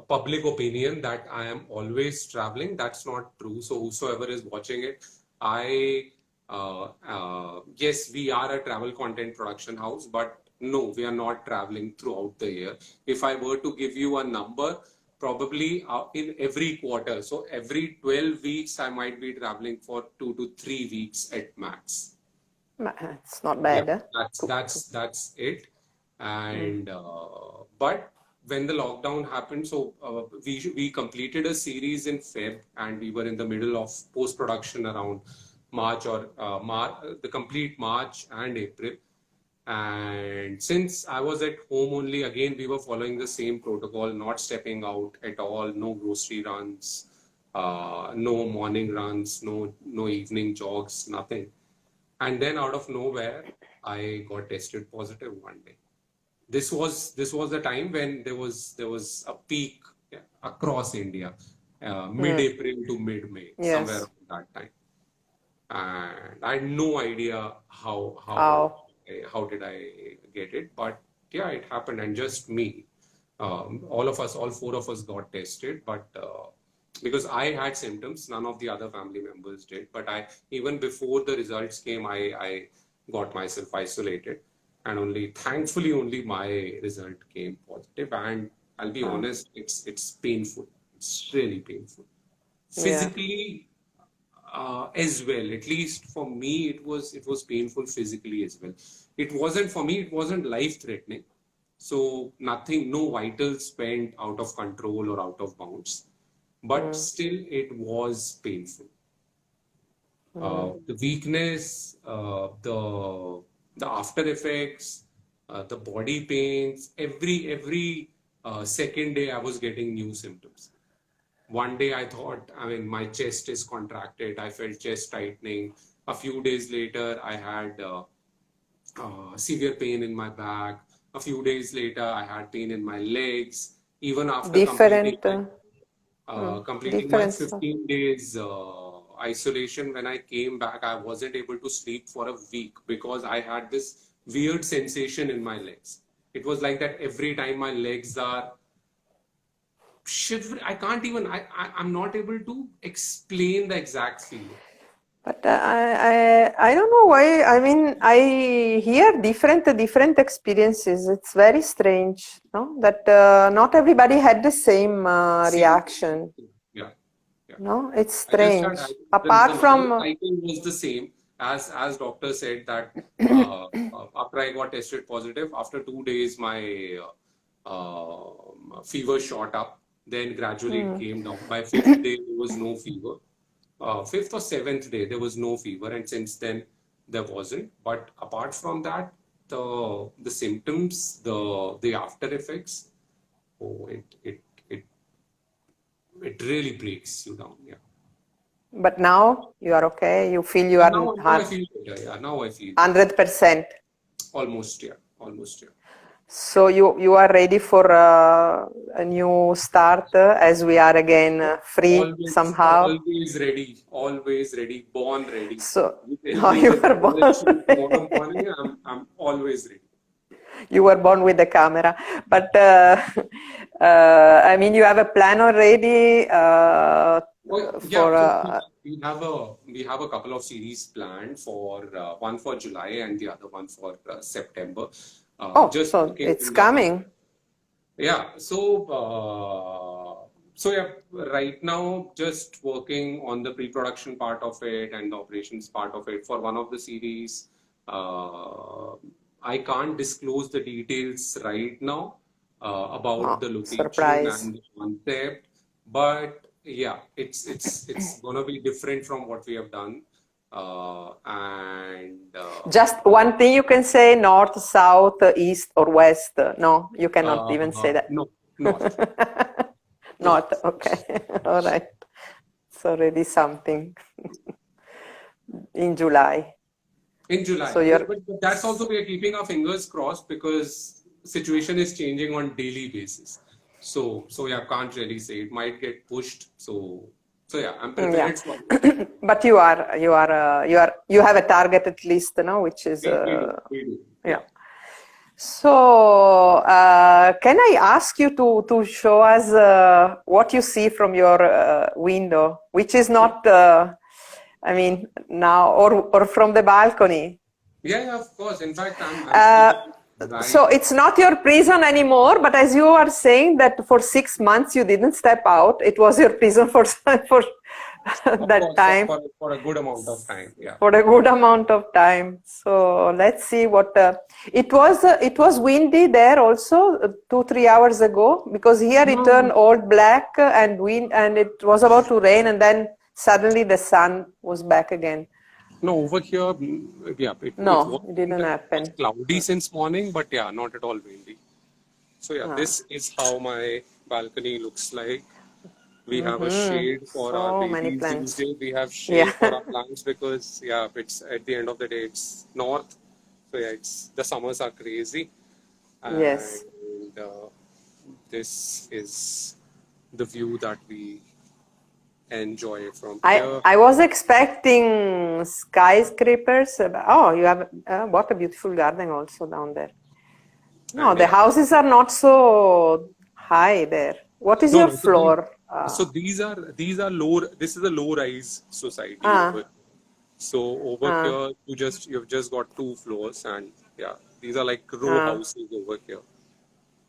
S2: public opinion that I am always traveling, that's not true. So whosoever is watching it, yes, we are a travel content production house, but no, we are not traveling throughout the year. If I were to give you a number, probably in every quarter, so every 12 weeks, I might be traveling for 2 to 3 weeks at max.
S1: It's not bad.
S2: Yeah, that's it. And but when the lockdown happened, so we completed a series in Feb, and we were in the middle of post production around March or the complete March and April. And since I was at home only, again, we were following the same protocol, not stepping out at all, no grocery runs, no morning runs, no evening jogs, nothing. And then out of nowhere, I got tested positive one day. This was the time when there was a peak across India, mid-April to mid-May, somewhere around that time. And I had no idea how did I get it, but yeah, it happened, and just me. All 4 of us got tested, but because I had symptoms, none of the other family members did. But even before the results came, I got myself isolated, and thankfully only my result came positive. And I'll be honest, it's painful. It's really painful. Physically, as well, at least for me, it was painful physically as well. It wasn't life threatening, so nothing, no vitals went out of control or out of bounds, but still it was painful. The weakness, the after effects, the body pains, every second day I was getting new symptoms. One day I thought, my chest is contracted. I felt chest tightening. A few days later, I had severe pain in my back. A few days later, I had pain in my legs. Even after completing my 15 days isolation, when I came back, I wasn't able to sleep for a week because I had this weird sensation in my legs. It was like that every time my legs are shiver. I'm not able to explain the exact feeling.
S1: But I don't know why. I hear different experiences. It's very strange, no? That not everybody had the same reaction.
S2: Yeah.
S1: No, it's strange. Apart from
S2: cycle was the same as doctor said that after I got tested positive, after 2 days my fever shot up. Then gradually it came down. By 5th day, there was no fever. 5th or 7th day, there was no fever. And since then, there wasn't. But apart from that, the symptoms, the after effects, it really breaks you down. Yeah.
S1: But now you are okay? You feel you are...
S2: Now I feel better. Yeah, now I feel
S1: 100%.
S2: Almost, yeah.
S1: So you are ready for a new start as we are again free somehow?
S2: Always ready, born ready.
S1: So now you are born
S2: ready. I'm always ready.
S1: You were born with the camera, but you have a plan already
S2: we have a couple of series planned for one for July and the other one for September.
S1: So it's coming.
S2: Yeah. So So yeah, right now just working on the pre-production part of it and the operations part of it for one of the series. I can't disclose the details right now about the location
S1: surprise.
S2: and the concept, but yeah, it's gonna be different from what we have done.
S1: Just one thing you can say: north, south, east, or west. No, you cannot even say that.
S2: No, north.
S1: North. Okay. All right. It's already something. In July.
S2: In July.
S1: So you're.
S2: But that's also we are keeping our fingers crossed because situation is changing on daily basis. So yeah, can't really say. It might get pushed. So yeah, I'm prepared for it.
S1: But you have a target at least, no? Which is
S2: We do.
S1: yeah. So can I ask you to show us what you see from your window, which is not, I mean, now or from the balcony?
S2: Yeah, of course. In fact, I'm right.
S1: So it's not your prison anymore, but as you are saying that for 6 months you didn't step out, it was your prison for that time.
S2: For a good amount of time, yeah.
S1: For a good amount of time. So let's see what it was windy there also 2-3 hours ago, because here it turned all black and wind, and it was about to rain, and then suddenly the sun was back again.
S2: No, over here, yeah,
S1: it didn't happen.
S2: It's cloudy since morning, but yeah, not at all windy. So yeah, this is how my balcony looks like. We have a shade for our babies these days. We have shade for our plants because yeah, it's at the end of the day it's north. So yeah, the summers are crazy. And
S1: yes.
S2: This is the view that we enjoy from
S1: here. I was expecting skyscrapers. Oh, you have what a beautiful garden also down there. No, the houses are not so high there. What is your floor?
S2: So these are low. This is a low-rise society over. So over here, you've just got 2 floors, and yeah, these are like row houses over here.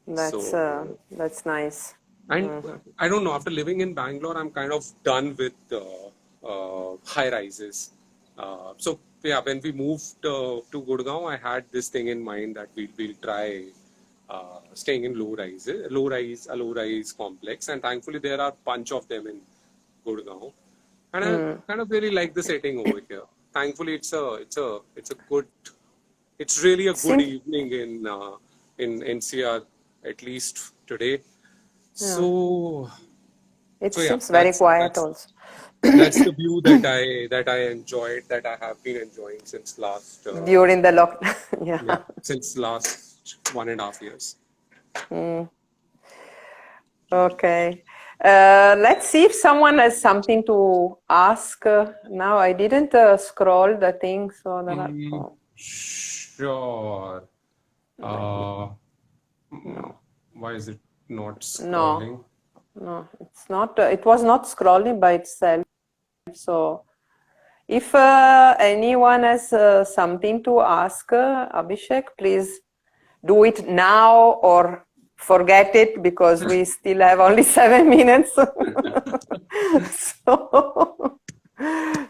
S1: That's nice.
S2: And I don't know. After living in Bangalore, I'm kind of done with high rises. So yeah, when we moved to Gurgaon, I had this thing in mind that we'll try staying in a low rise complex, and thankfully there are a bunch of them in Gurgaon, and I kind of really like the setting over here. Thankfully, it's really a good evening in NCR, at least today. So
S1: it seems very quiet also.
S2: That's the view that I enjoyed, that I have been enjoying since last
S1: during the lockdown.
S2: Since last 1.5 years.
S1: Okay. Let's see if someone has something to ask. Now I didn't scroll the thing, so there are.
S2: Sure. No. Why is it not scrolling?
S1: No, it's not. It was not scrolling by itself. So, if anyone has something to ask Abhishek, please do it now or forget it, because we still have only 7 minutes.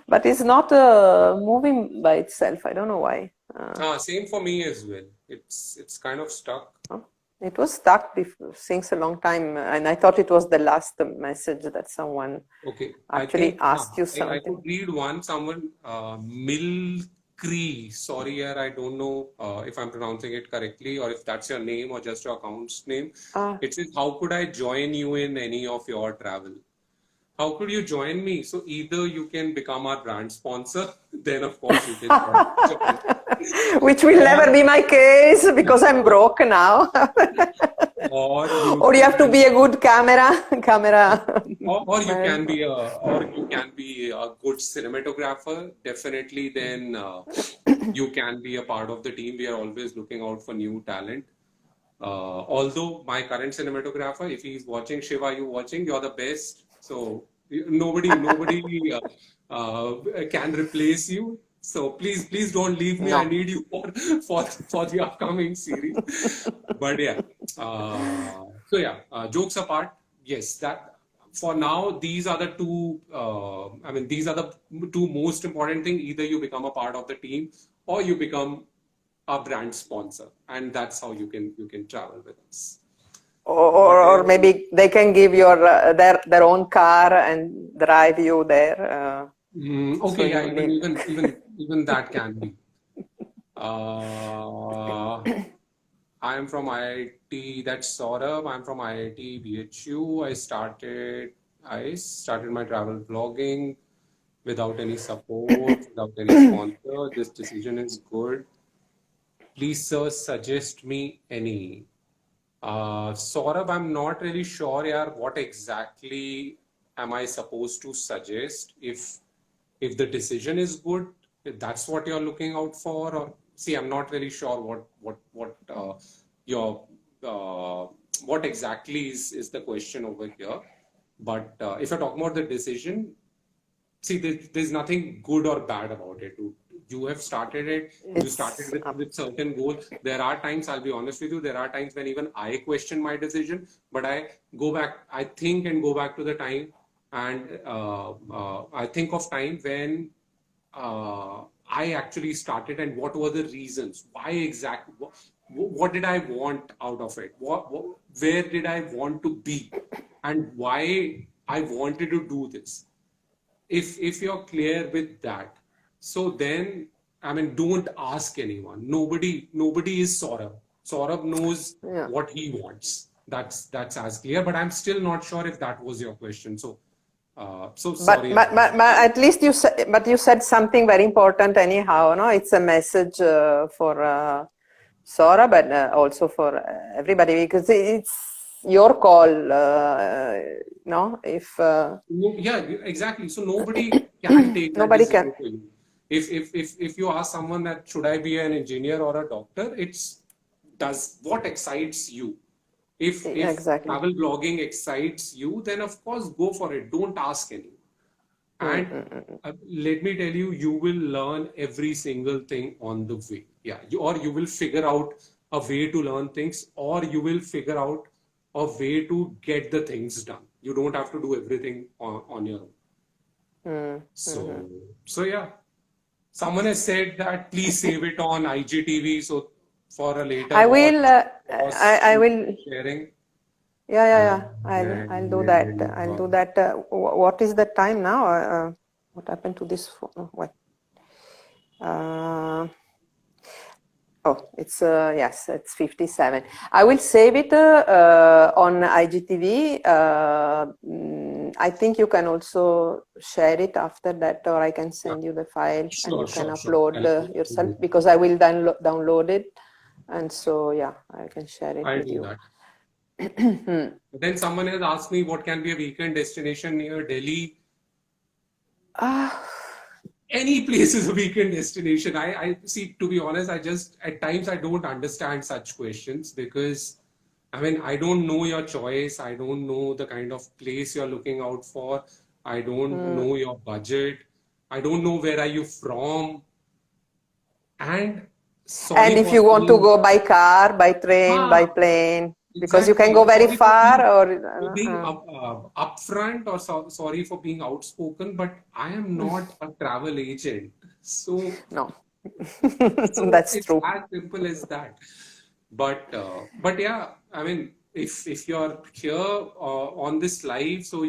S1: But it's not moving by itself. I don't know why.
S2: Same for me as well. It's kind of stuck.
S1: It was stuck since a long time, and I thought it was the last message that someone actually asked you something.
S2: I could read one. Someone, Milkree. Sorry, I don't know if I'm pronouncing it correctly or if that's your name or just your account's name. It says, how could I join you in any of your travel? How could you join me? So either you can become our brand sponsor, then of course you can join.
S1: Which will never be my case because I'm broke now. Or you have to be a good camera.
S2: Or you can be a good cinematographer. Definitely, then you can be a part of the team. We are always looking out for new talent. Although my current cinematographer, if he's watching, Shiva, are you watching? You're the best. So nobody can replace you. So please don't leave me. No. I need you for the upcoming series. But yeah, jokes apart, yes, that for now, these are the two. These are the two most important things. Either you become a part of the team, or you become a brand sponsor, and that's how you can travel with us.
S1: Or maybe they can give your their own car and drive you there.
S2: Okay, yeah, even that can be. I am from IIT. That's Saurabh. I'm from IIT BHU. I started my travel vlogging without any support, without any sponsor. This decision is good. Please, sir, suggest me any. Saurabh, I'm not really sure, yaar, what exactly am I supposed to suggest? If the decision is good, if that's what you're looking out for, or see, I'm not really sure your what exactly is the question over here. But if you're talking about the decision, see, there's nothing good or bad about it. You have started it. You started with certain goals. There are times, I'll be honest with you, there are times when even I question my decision, but I go back, I think and go back to the time, and I think of time when I actually started and what were the reasons, why exactly, what did I want out of it, where did I want to be, and why I wanted to do this. If you're clear with that, so then, I mean, don't ask anyone. Nobody is Saurabh. Saurabh knows what he wants. That's as clear. But I'm still not sure if that was your question. So sorry.
S1: But at least you said something very important anyhow. No, it's a message for Saurabh, but also for everybody, because it's your call. No, if
S2: yeah, exactly. So nobody can take that
S1: nobody
S2: decision
S1: can.
S2: for you. If you ask someone that should I be an engineer or a doctor, does what excites you. If travel blogging excites you, then of course go for it. Don't ask anyone. And let me tell you, you will learn every single thing on the way. Yeah, or you will figure out a way to learn things, or you will figure out a way to get the things done. You don't have to do everything on your own. So yeah, someone has said that please save it on IGTV. So for a later,
S1: I will
S2: sharing.
S1: Yeah. I'll do that. I'll do that. What is the time now? What happened to this phone? What? It's yes, it's 57. I will save it on IGTV. I think you can also share it after that, or I can send you the file and you can upload yourself, because I will download it, and so yeah, I can share it with you.
S2: Then someone has asked me what can be a weekend destination near Delhi. Any place is a weekend destination. I see, to be honest, at times I don't understand such questions, because I mean, I don't know your choice. I don't know the kind of place you're looking out for. I don't know your budget. I don't know where are you from. And
S1: if you want to go by car, by train, by plane, because you can go very far, or
S2: being upfront, or sorry for being outspoken, but I am not a travel agent. So
S1: no,
S2: that's
S1: true.
S2: It's as simple as that. But yeah, I mean, if you're here on this live, so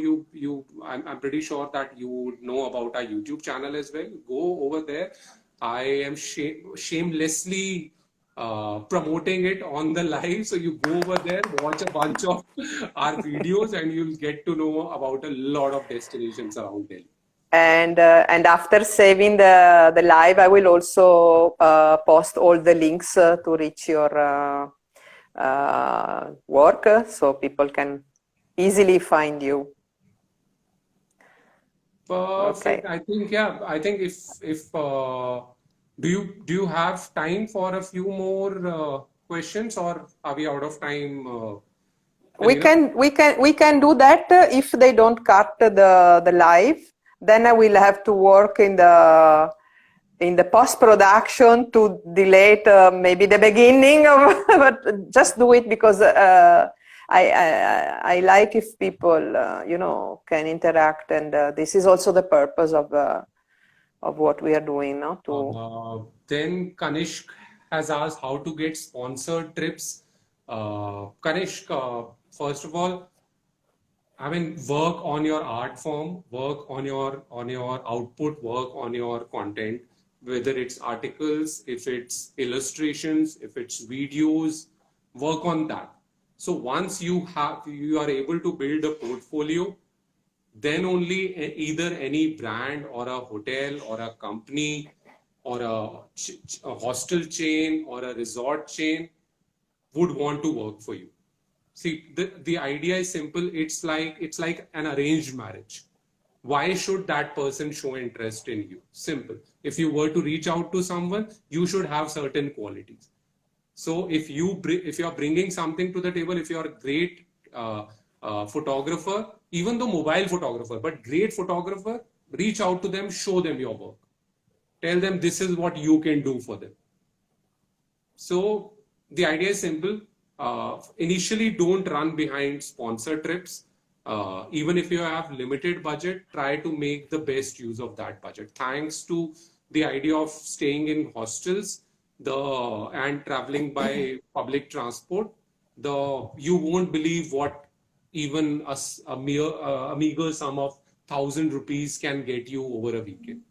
S2: I'm pretty sure that you would know about our YouTube channel as well. Go over there. I am shamelessly promoting it on the live. So you go over there, watch a bunch of our videos, and you'll get to know about a lot of destinations around Delhi.
S1: And after saving the live, I will also post all the links to reach your work, so people can easily find you.
S2: Perfect. Okay. I think if do you have time for a few more questions, or are we out of time?
S1: We can do that if they don't cut the live. Then I will have to work in the post-production to delete maybe the beginning of, but just do it, because I like if people, can interact, and this is also the purpose of what we are doing now.
S2: Then Kanishk has asked how to get sponsored trips. Kanishk, first of all, I mean, work on your art form, work on your output, work on your content, whether it's articles, if it's illustrations, if it's videos, work on that. So once you are able to build a portfolio, then only either any brand or a hotel or a company or a hostel chain or a resort chain would want to work for you. See, the idea is simple. It's like an arranged marriage. Why should that person show interest in you? Simple. If you were to reach out to someone, you should have certain qualities. So if you are bringing something to the table, if you are a great photographer, even though mobile photographer, but great photographer, reach out to them, show them your work. Tell them this is what you can do for them. So the idea is simple. Initially, don't run behind sponsor trips. Even if you have limited budget, try to make the best use of that budget. Thanks to the idea of staying in hostels and traveling by public transport, you won't believe what even a meager sum of 1,000 rupees can get you over a weekend.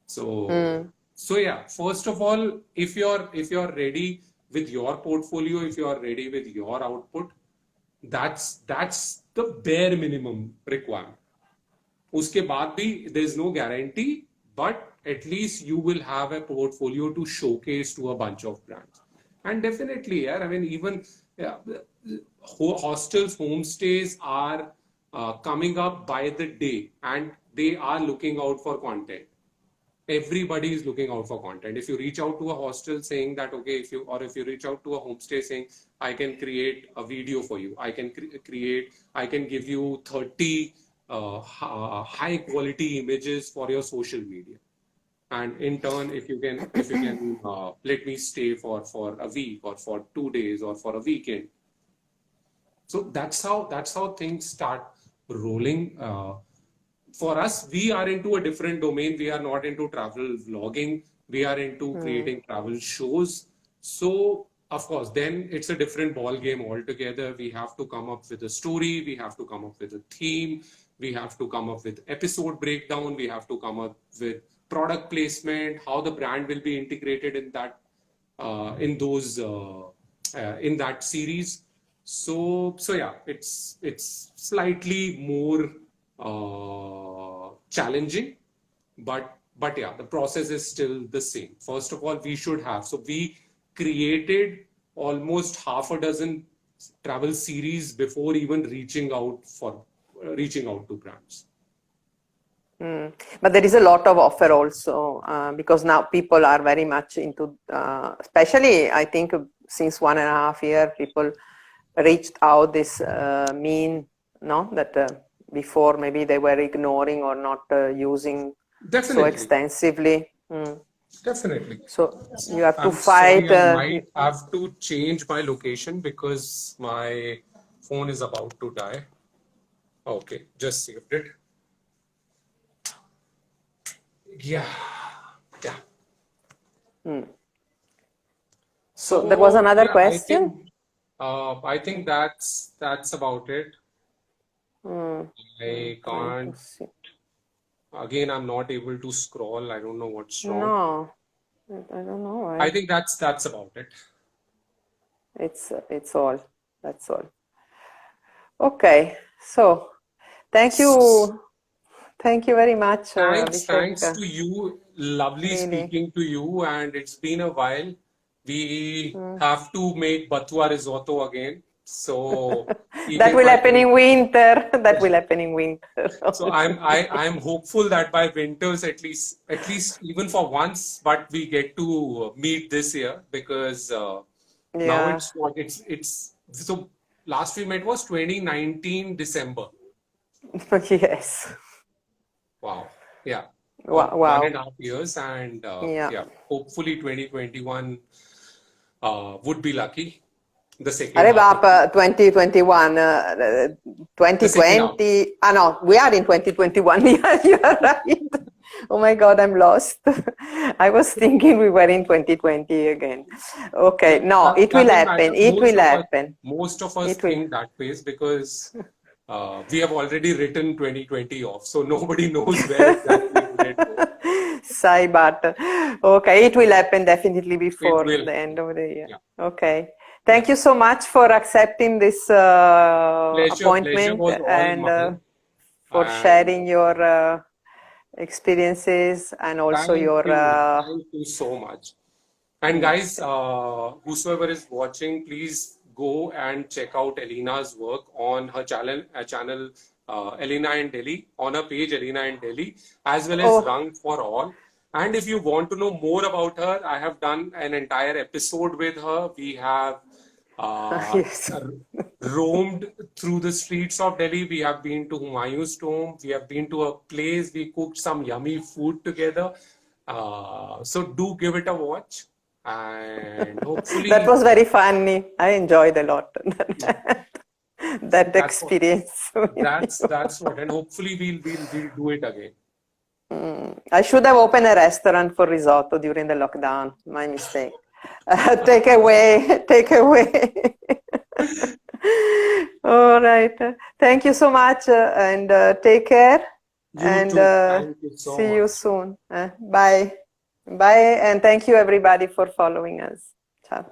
S2: So yeah, first of all, if you're ready with your portfolio, if you are ready with your output, that's the bare minimum requirement. Uske baad bhi, there's no guarantee, but at least you will have a portfolio to showcase to a bunch of brands. And definitely, yeah, I mean, even hostels, homestays are coming up by the day, and they are looking out for content. Everybody is looking out for content. If you reach out to a hostel saying that, okay, if you reach out to a homestay saying, I can create a video for you, I can I can give you 30 high quality images for your social media. And in turn, if you can let me stay for a week or for 2 days or for a weekend. So that's how things start rolling. For us, we are into a different domain. We are not into travel vlogging. We are into creating travel shows. So, of course, then it's a different ball game altogether. We have to come up with a story. We have to come up with a theme. We have to come up with episode breakdown. We have to come up with product placement, how the brand will be integrated in that, in that series. So yeah, it's slightly more challenging, but yeah, the process is still the same. First of all, we created almost half a dozen travel series before even reaching out to brands.
S1: But there is a lot of offer also, because now people are very much into, especially I think since 1.5 years, people reached out this that before maybe they were ignoring or not using so extensively.
S2: Definitely.
S1: So you have to fight.
S2: Sorry, I might have to change my location because my phone is about to die. Okay, just saved it. Yeah.
S1: So there was another question.
S2: I think that's about it. I can't. Again, I'm not able to scroll. I don't know what's wrong.
S1: No, I don't know.
S2: I think that's about it.
S1: It's all. That's all. Okay. So, thank you. Thank you very much.
S2: Thanks to you. Lovely speaking to you. And it's been a while. We have to make Batua risotto again. So
S1: that will happen in winter. That will happen in winter.
S2: So I'm hopeful that by winters at least even for once, but we get to meet this year because now it's so last we met was 2019 December.
S1: Yes.
S2: Wow. Yeah.
S1: Wow.
S2: 1.5 years, and hopefully 2021 would be lucky. the second
S1: Arre
S2: half of
S1: Bap, 2021,
S2: the second half.
S1: 2020. Ah, no, we are in 2021. Yeah, you're right. Oh my God, I'm lost. I was thinking we were in 2020 again. Okay, no, it will
S2: Doesn't matter.
S1: happen. It will happen.
S2: Most of us
S1: It will.
S2: think that way because we have already written 2020 off, so nobody knows where exactly will it go.
S1: Sai, but okay, it will happen definitely
S2: It
S1: before
S2: will
S1: the end
S2: happen.
S1: of the year.
S2: Yeah.
S1: Thank
S2: Yeah.
S1: you so much for accepting this
S2: Pleasure
S1: appointment
S2: was all
S1: and
S2: mine.
S1: for
S2: And
S1: sharing your experiences and also your.
S2: thank you so much. And guys,
S1: Yes.
S2: whosoever is watching, please go and check out Elena's work on her channel Elena&Delhi, on her page Elena&Delhi, as well as
S1: Oh,
S2: Rang for All. And if you want to know more about her, I have done an entire episode with her. We have uh,
S1: yes.
S2: roamed through the streets of Delhi. We have been to Humayun's tomb. We have been to a place. We cooked some yummy food together. So do give it a watch, and
S1: That
S2: hopefully
S1: was very funny. I enjoyed a lot that
S2: that's what
S1: experience.
S2: that's what, and hopefully we'll do it again.
S1: I should have opened a restaurant for risotto during the lockdown. My mistake. Take away, take away. All right. Thank you so much and take care
S2: You
S1: and
S2: too. Thank you so
S1: see you
S2: much.
S1: soon. Bye. Bye and thank you everybody for following us. Ciao.